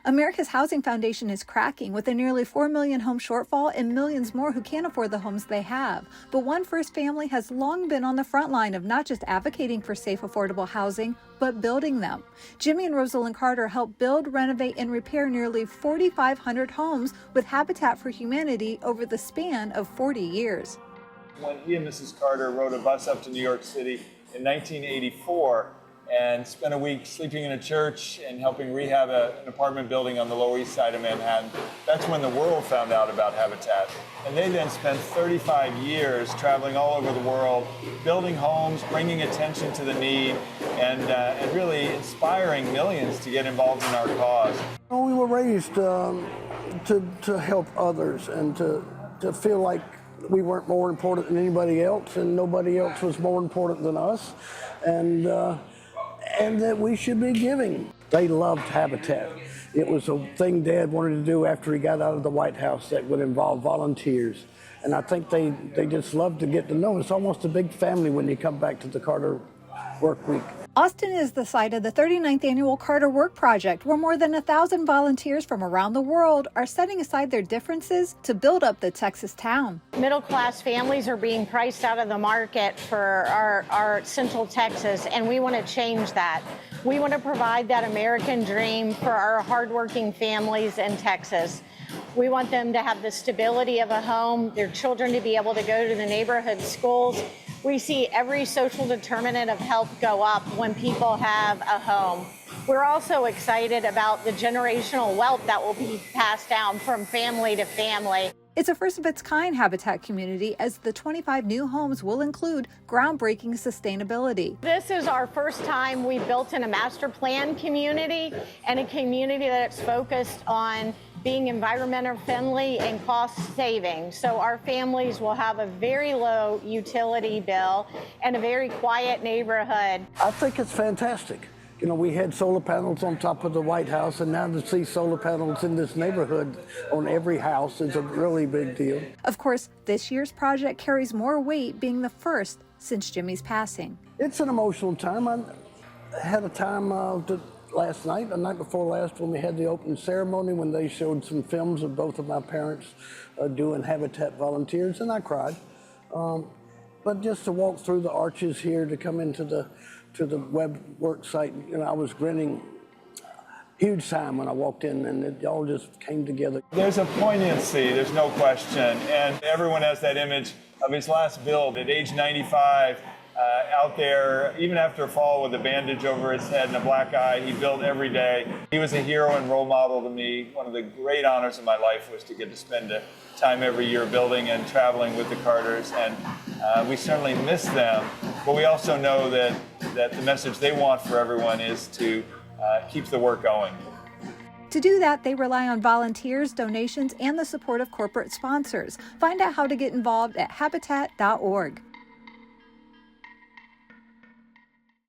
America's housing foundation is cracking with a nearly 4 million home shortfall and millions more who can't afford the homes they have. But One First Family has long been on the front line of not just advocating for safe, affordable housing, but building them. Jimmy and Rosalynn Carter helped build, renovate, and repair nearly 4,500 homes with Habitat for Humanity over the span of 40 years. When he and Mrs. Carter rode a bus up to New York City in 1984, and spent a week sleeping in a church and helping rehab an apartment building on the Lower East Side of Manhattan. That's when the world found out about Habitat. And they then spent 35 years traveling all over the world, building homes, bringing attention to the need, and really inspiring millions to get involved in our cause. Well, we were raised to help others and to feel like we weren't more important than anybody else, and nobody else was more important than us. And that we should be giving. They loved Habitat. It was a thing Dad wanted to do after he got out of the White House that would involve volunteers. And I think they just loved to get to know. It's almost a big family when you come back to the Carter Work Week. Austin is the site of the 39th annual Carter Work Project, where more than 1,000 volunteers from around the world are setting aside their differences to build up the Texas town. Middle-class families are being priced out of the market for our Central Texas, and we want to change that. We want to provide that American dream for our hardworking families in Texas. We want them to have the stability of a home, their children to be able to go to the neighborhood schools. We see every social determinant of health go up when people have a home. We're also excited about the generational wealth that will be passed down from family to family. It's a first of its kind Habitat community, as the 25 new homes will include groundbreaking sustainability. This is our first time we built in a master plan community, and a community that's focused on being environmentally friendly and cost saving. So our families will have a very low utility bill and a very quiet neighborhood. I think it's fantastic. You know, we had solar panels on top of the White House, and now to see solar panels in this neighborhood on every house is a really big deal. Of course, this year's project carries more weight, being the first since Jimmy's passing. It's an emotional time. I had a time last night, the night before last, when we had the opening ceremony, when they showed some films of both of my parents doing Habitat volunteers, and I cried. But just to walk through the arches here, to come into the web work site, you know, I was grinning huge time when I walked in, and it all just came together. There's a poignancy, there's no question, and everyone has that image of his last build at age 95, out there, even after a fall with a bandage over his head and a black eye. He built every day. He was a hero and role model to me. One of the great honors of my life was to get to spend time every year building and traveling with the Carters, and we certainly miss them, but we also know that the message they want for everyone is to keep the work going. To do that, they rely on volunteers, donations, and the support of corporate sponsors. Find out how to get involved at habitat.org.